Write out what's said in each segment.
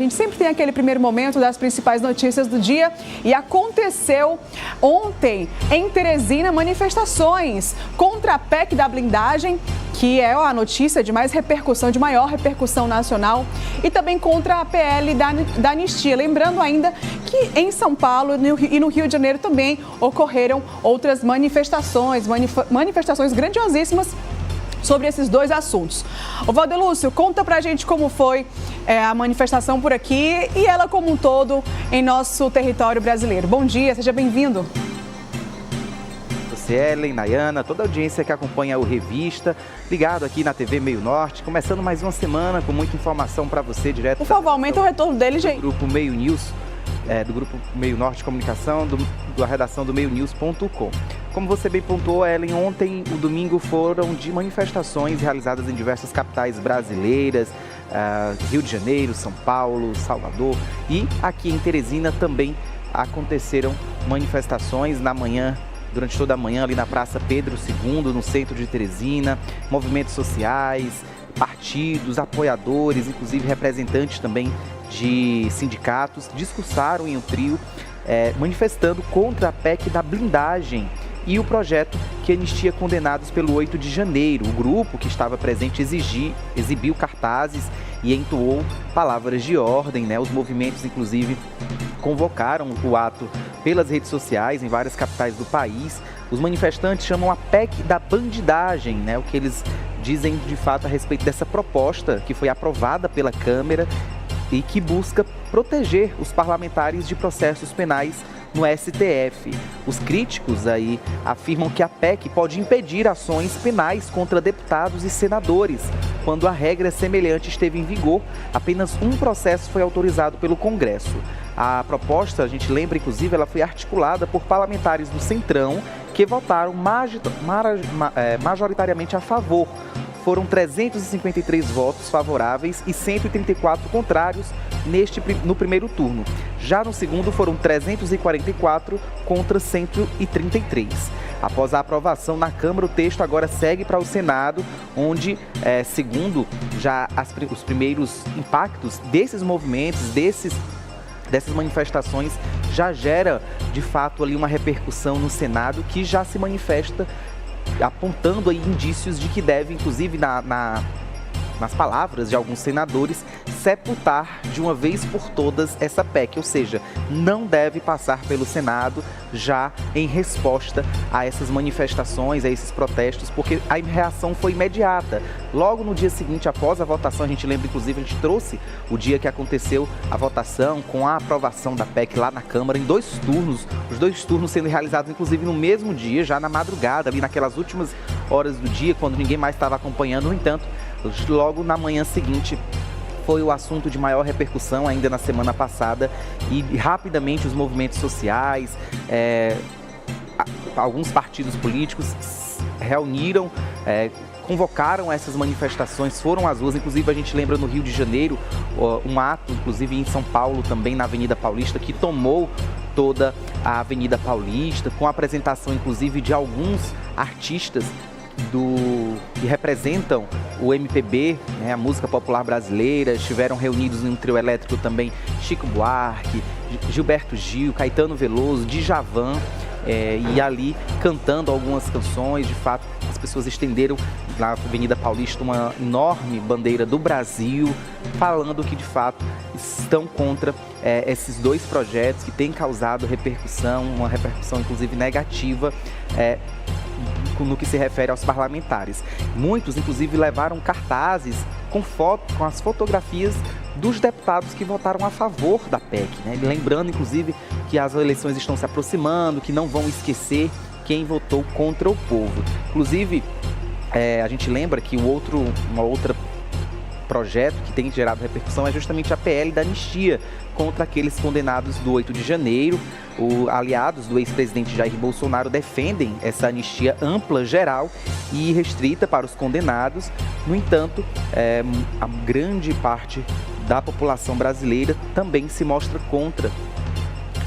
A gente sempre tem aquele primeiro momento das principais notícias do dia e aconteceu ontem em Teresina manifestações contra a PEC da blindagem, que é a notícia de maior repercussão nacional, e também contra a PL da anistia. Lembrando ainda que em São Paulo e no Rio de Janeiro também ocorreram outras manifestações grandiosíssimas sobre esses dois assuntos. O Valdelúcio, conta pra gente como foi a manifestação por aqui e ela como um todo em nosso território brasileiro. Bom dia, seja bem-vindo. Ellen, Nayana, toda a audiência que acompanha o Revista, ligado aqui na TV Meio Norte, começando mais uma semana com muita informação para você direto. Por favor, aumenta o retorno dele, gente. Do grupo Meio News, do grupo Meio Norte de Comunicação, da redação do meionews.com. Como você bem pontuou, Ellen, ontem, o domingo, foram de manifestações realizadas em diversas capitais brasileiras, Rio de Janeiro, São Paulo, Salvador, e aqui em Teresina também aconteceram manifestações na manhã, durante toda a manhã, ali na Praça Pedro II, no centro de Teresina, movimentos sociais, partidos, apoiadores, inclusive representantes também de sindicatos, discursaram em um trio, manifestando contra a PEC da blindagem e o projeto que anistia condenados pelo 8 de janeiro. O grupo que estava presente exibiu cartazes e entoou palavras de ordem, né? Os movimentos, inclusive, convocaram o ato pelas redes sociais em várias capitais do país. Os manifestantes chamam a PEC da bandidagem, né? O que eles dizem de fato a respeito dessa proposta que foi aprovada pela Câmara e que busca proteger os parlamentares de processos penais no STF. Os críticos aí afirmam que a PEC pode impedir ações penais contra deputados e senadores. Quando a regra semelhante esteve em vigor, apenas um processo foi autorizado pelo Congresso. A proposta, a gente lembra, inclusive, ela foi articulada por parlamentares do Centrão que votaram majoritariamente a favor. Foram 353 votos favoráveis e 134 contrários no primeiro turno. Já no segundo foram 344 contra 133. Após a aprovação na Câmara, o texto agora segue para o Senado, onde, segundo já os primeiros impactos desses movimentos, dessas manifestações, já gera de fato ali uma repercussão no Senado que já se manifesta apontando aí indícios de que deve, inclusive nas palavras de alguns senadores, sepultar de uma vez por todas essa PEC, ou seja, não deve passar pelo Senado já em resposta a essas manifestações, a esses protestos, porque a reação foi imediata. Logo no dia seguinte, após a votação, a gente lembra, inclusive, a gente trouxe o dia que aconteceu a votação com a aprovação da PEC lá na Câmara em 2 turnos, os 2 turnos sendo realizados, inclusive, no mesmo dia, já na madrugada, ali naquelas últimas horas do dia, quando ninguém mais estava acompanhando. No entanto, logo na manhã seguinte, foi o assunto de maior repercussão ainda na semana passada e rapidamente os movimentos sociais, alguns partidos políticos reuniram, convocaram essas manifestações, foram às ruas. Inclusive a gente lembra no Rio de Janeiro um ato, inclusive em São Paulo também, na Avenida Paulista, que tomou toda a Avenida Paulista, com a apresentação inclusive de alguns artistas que representam o MPB, né, a música popular brasileira. Estiveram reunidos em um trio elétrico também Chico Buarque, Gilberto Gil, Caetano Veloso, Djavan, e ali cantando algumas canções. De fato, as pessoas estenderam na Avenida Paulista uma enorme bandeira do Brasil, falando que de fato estão contra esses 2 projetos que têm causado repercussão, uma repercussão inclusive negativa, no que se refere aos parlamentares. Muitos, inclusive, levaram cartazes com as fotografias dos deputados que votaram a favor da PEC, né? Lembrando, inclusive, que as eleições estão se aproximando, que não vão esquecer quem votou contra o povo. Inclusive, a gente lembra que uma outra projeto que tem gerado repercussão é justamente a PL da anistia contra aqueles condenados do 8 de janeiro. Aliados do ex-presidente Jair Bolsonaro defendem essa anistia ampla, geral e restrita para os condenados. No entanto, a grande parte da população brasileira também se mostra contra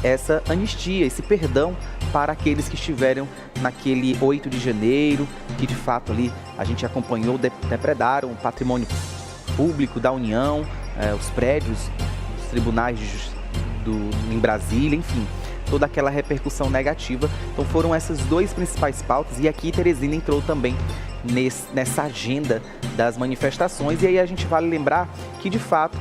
essa anistia, esse perdão para aqueles que estiveram naquele 8 de janeiro, que de fato ali a gente acompanhou, depredaram o patrimônio público da União, os prédios tribunais em Brasília, enfim, toda aquela repercussão negativa. Então foram essas duas principais pautas, e aqui Teresina entrou também nessa agenda das manifestações. E aí a gente vale lembrar que, de fato,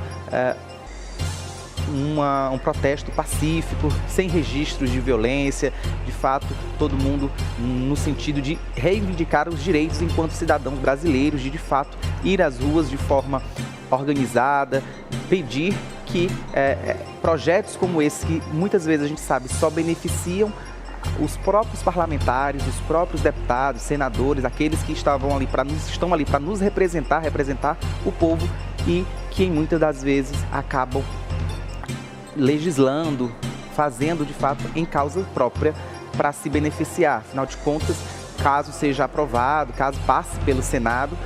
um protesto pacífico, sem registros de violência, de fato, todo mundo no sentido de reivindicar os direitos enquanto cidadãos brasileiros, de fato, ir às ruas de forma organizada, pedir que projetos como esse, que muitas vezes a gente sabe só beneficiam os próprios parlamentares, os próprios deputados, senadores, aqueles que estão ali para nos representar o povo, e que muitas das vezes acabam legislando, fazendo de fato em causa própria para se beneficiar. Afinal de contas, caso seja aprovado, caso passe pelo Senado,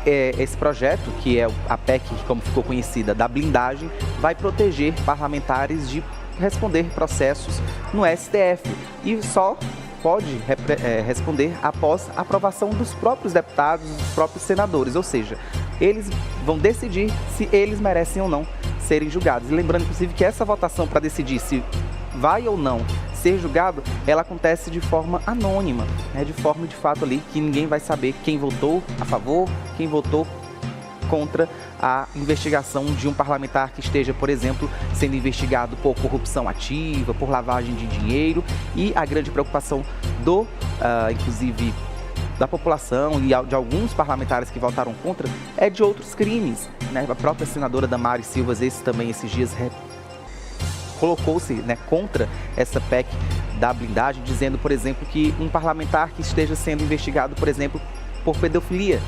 esse projeto, que é a PEC, como ficou conhecida, da blindagem, vai proteger parlamentares de responder processos no STF, e só pode responder após a aprovação dos próprios deputados, dos próprios senadores, ou seja, eles vão decidir se eles merecem ou não serem julgados. E lembrando, inclusive, que essa votação para decidir se vai ou não ser julgado, ela acontece de forma anônima, né? De forma, de fato, ali que ninguém vai saber quem votou a favor, quem votou contra a investigação de um parlamentar que esteja, por exemplo, sendo investigado por corrupção ativa, por lavagem de dinheiro. E a grande preocupação inclusive, da população e de alguns parlamentares que votaram contra é de outros crimes, né? A própria senadora Damares Silva, esses dias colocou-se, né, contra essa PEC da blindagem, dizendo, por exemplo, que um parlamentar que esteja sendo investigado, por exemplo, por pedofilia,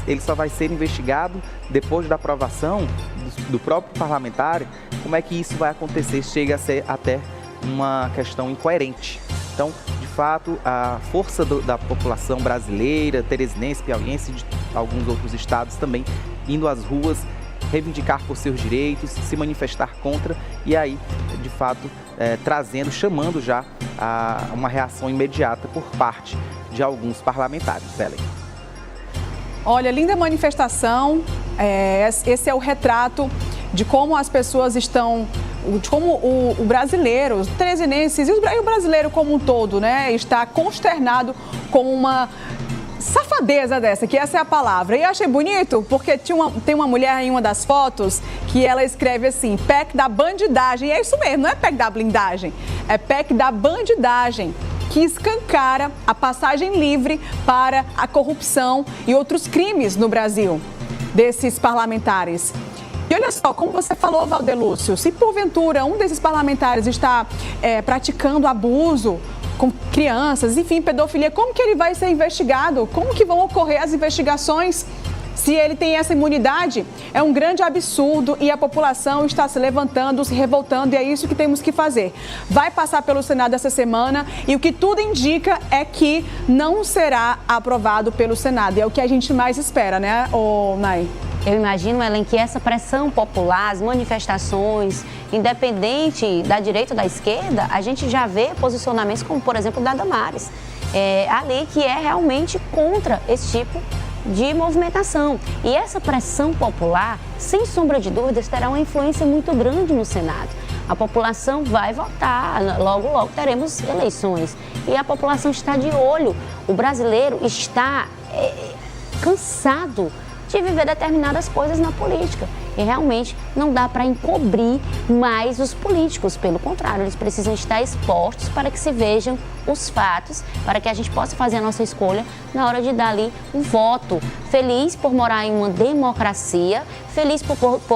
ele só vai ser investigado depois da aprovação do próprio parlamentar. Como é que isso vai acontecer? Chega a ser até uma questão incoerente. Então, de fato, a força da população brasileira, teresinense, piauiense, de alguns outros estados também, indo às ruas, reivindicar por seus direitos, se manifestar contra, e aí, de fato, chamando já uma reação imediata por parte de alguns parlamentares. Ellen. Olha, linda manifestação. Esse é o retrato de como as pessoas estão, de como o brasileiro, os teresinenses e o brasileiro como um todo, né, está consternado com uma safadeza dessa, que essa é a palavra. E eu achei bonito porque tem uma mulher em uma das fotos que ela escreve assim: PEC da bandidagem. E é isso mesmo, não é PEC da blindagem, é PEC da bandidagem, que escancara a passagem livre para a corrupção e outros crimes no Brasil desses parlamentares. E olha só, como você falou, Valdelúcio, se porventura um desses parlamentares está praticando abuso com crianças, enfim, pedofilia, como que ele vai ser investigado? Como que vão ocorrer as investigações se ele tem essa imunidade? É um grande absurdo e a população está se levantando, se revoltando, e é isso que temos que fazer. Vai passar pelo Senado essa semana e o que tudo indica é que não será aprovado pelo Senado. E é o que a gente mais espera, né, Nai? Eu imagino, Ellen, que essa pressão popular, as manifestações, independente da direita ou da esquerda, a gente já vê posicionamentos como, por exemplo, da Damares, ali que é realmente contra esse tipo de movimentação. E essa pressão popular, sem sombra de dúvidas, terá uma influência muito grande no Senado. A população vai votar, logo teremos eleições. E a população está de olho. O brasileiro está cansado de viver determinadas coisas na política. E realmente não dá para encobrir mais os políticos. Pelo contrário, eles precisam estar expostos para que se vejam os fatos, para que a gente possa fazer a nossa escolha na hora de dar ali um voto. Feliz por morar em uma democracia, feliz por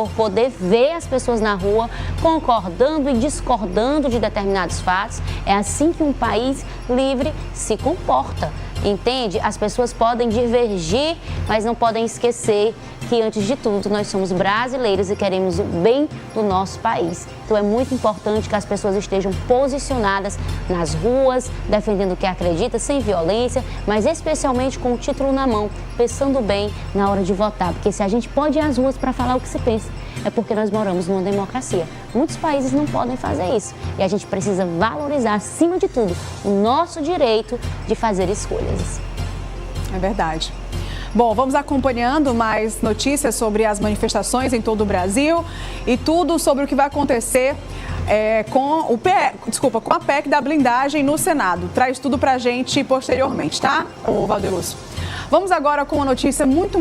poder ver as pessoas na rua concordando e discordando de determinados fatos. É assim que um país livre se comporta. Entende? As pessoas podem divergir, mas não podem esquecer que, antes de tudo, nós somos brasileiros e queremos o bem do nosso país. Então, é muito importante que as pessoas estejam posicionadas nas ruas, defendendo o que acredita, sem violência, mas especialmente com o título na mão, pensando bem na hora de votar. Porque se a gente pode ir às ruas para falar o que se pensa, é porque nós moramos numa democracia. Muitos países não podem fazer isso. E a gente precisa valorizar, acima de tudo, o nosso direito de fazer escolhas. É verdade. Bom, vamos acompanhando mais notícias sobre as manifestações em todo o Brasil e tudo sobre o que vai acontecer com a PEC da blindagem no Senado. Traz tudo pra gente posteriormente, tá, Valdeluz? Vamos agora com uma notícia muito